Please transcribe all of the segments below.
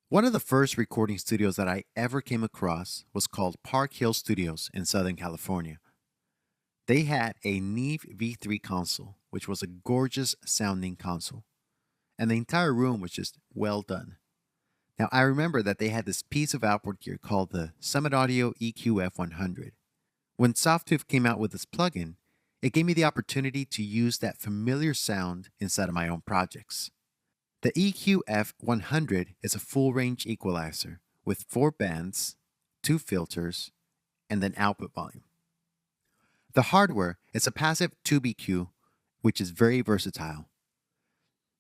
One of the first recording studios that I ever came across was called Park Hill Studios in Southern California. They had a Neve V3 console, which was a gorgeous sounding console, and the entire room was just well done. Now, I remember that they had this piece of outboard gear called the Summit Audio EQF-100. When Softube came out with this plugin, it gave me the opportunity to use that familiar sound inside of my own projects. The EQF-100 is a full-range equalizer with 4 bands, 2 filters, and then output volume. The hardware is a passive tube EQ, which is very versatile.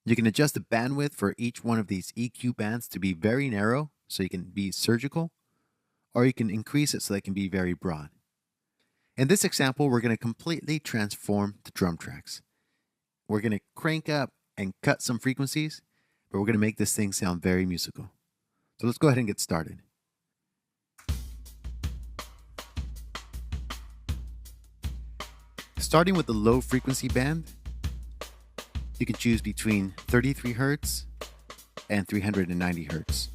You can adjust the bandwidth for each one of these EQ bands to be very narrow, so you can be surgical, or you can increase it so they can be very broad. In this example, we're going to completely transform the drum tracks. We're going to crank up and cut some frequencies, but we're going to make this thing sound very musical. So let's go ahead and get started. Starting with the low frequency band, you can choose between 33 Hz and 390 Hz.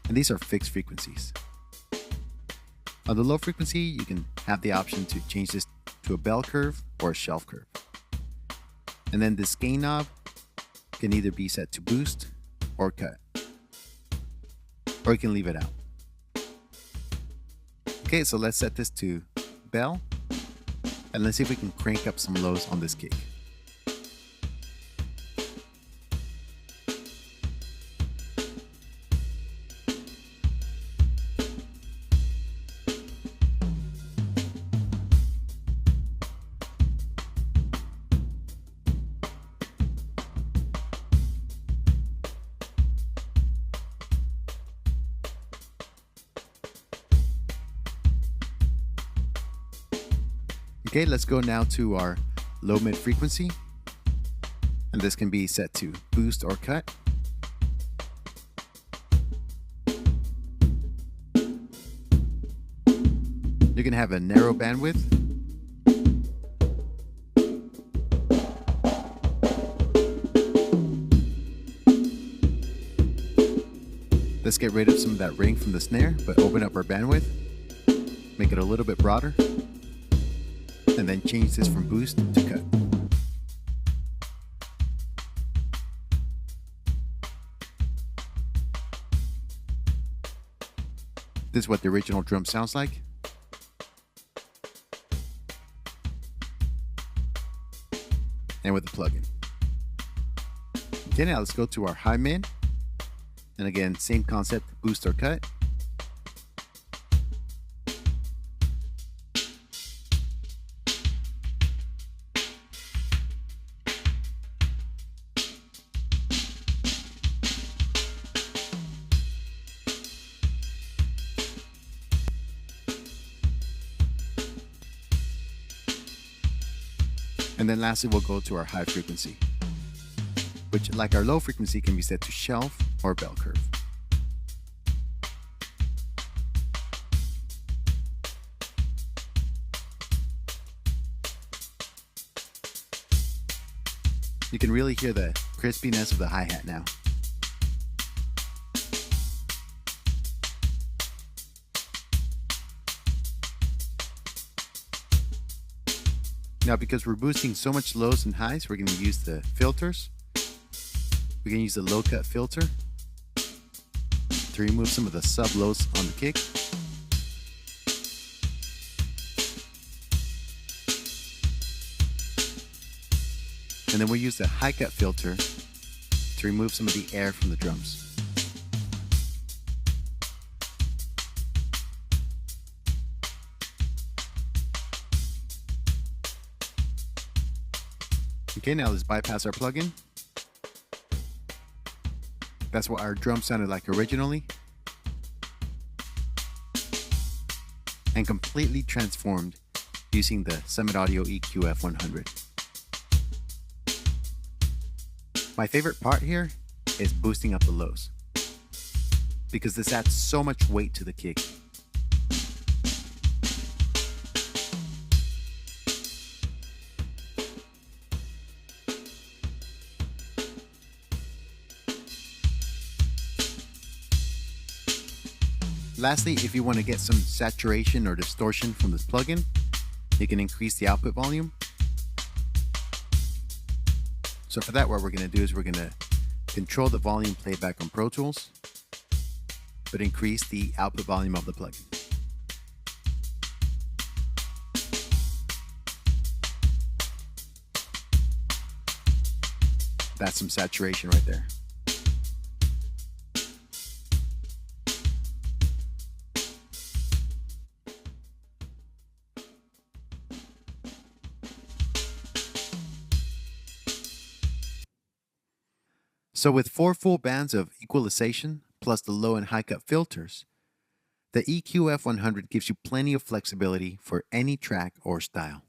And these are fixed frequencies. On the low frequency, you can have the option to change this to a bell curve or a shelf curve. And then this gain knob can either be set to boost or cut. Or you can leave it out. Okay, so let's set this to bell. And let's see if we can crank up some lows on this kick. Okay, let's go now to our low mid frequency. And this can be set to boost or cut. You can have a narrow bandwidth. Let's get rid of some of that ring from the snare, but open up our bandwidth. Make it a little bit broader. And then change this from boost to cut. This is what the original drum sounds like. And with the plugin. Okay, now let's go to our high mid. And again, same concept, boost or cut. And then lastly, we'll go to our high frequency, which, like our low frequency, can be set to shelf or bell curve. You can really hear the crispiness of the hi-hat now. Now, because we're boosting so much lows and highs, we're going to use the filters. We're going to use the low cut filter to remove some of the sub lows on the kick. And then we'll use the high cut filter to remove some of the air from the drums. Okay, now let's bypass our plugin. That's what our drum sounded like originally. And completely transformed using the Summit Audio EQF-100. My favorite part here is boosting up the lows, because this adds so much weight to the kick. Lastly, if you want to get some saturation or distortion from this plugin, you can increase the output volume. So for that, what we're going to do is we're going to control the volume playback on Pro Tools, but increase the output volume of the plugin. That's some saturation right there. So with 4 full bands of equalization, plus the low and high cut filters, the EQF-100 gives you plenty of flexibility for any track or style.